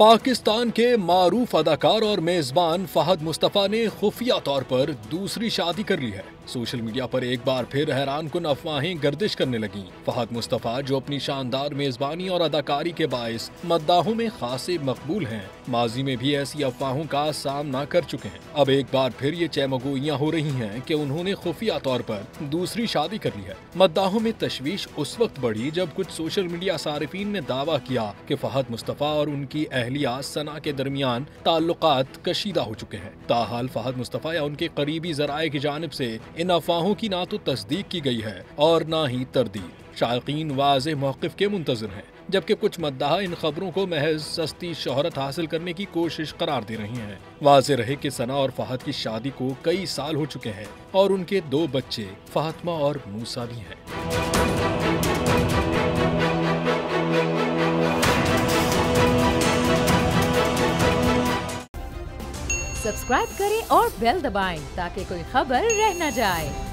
पाकिस्तान के मारूफ अदाकार और मेजबान फहद मुस्तफा ने खुफिया तौर पर दूसरी शादी कर ली है। सोशल मीडिया पर एक बार फिर हैरानकुन अफवाहें गर्दिश करने लगी। फहद मुस्तफा, जो अपनी शानदार मेजबानी और अदाकारी के बाइस मद्दाहों में खासे मकबूल हैं, माजी में भी ऐसी अफवाहों का सामना कर चुके हैं। अब एक बार फिर ये चैमगोइयां हो रही हैं कि उन्होंने खुफिया तौर पर दूसरी शादी कर ली है। मद्दाहों में तशवीश उस वक्त बढ़ी जब कुछ सोशल मीडिया सारिफीन ने दावा किया कि फहद मुस्तफा और उनकी अहलिया सना के दरमियान ताल्लुकात कशीदा हो चुके हैं। ताहाल फहद मुस्तफा या उनके करीबी जराए की जानिब से इन अफवाहों की ना तो तस्दीक की गई है और ना ही तरदीद। शायकीन वाज़ेह मौक़िफ़ के मुंतज़िर हैं, जबकि कुछ मद्दाहा इन खबरों को महज सस्ती शोहरत हासिल करने की कोशिश करार दे रही हैं। वाज़ेह रहे कि सना और फहद की शादी को कई साल हो चुके हैं और उनके 2 बच्चे फातिमा और मूसा भी हैं। सब्सक्राइब करें और बेल दबाएं ताकि कोई खबर रह न जाए।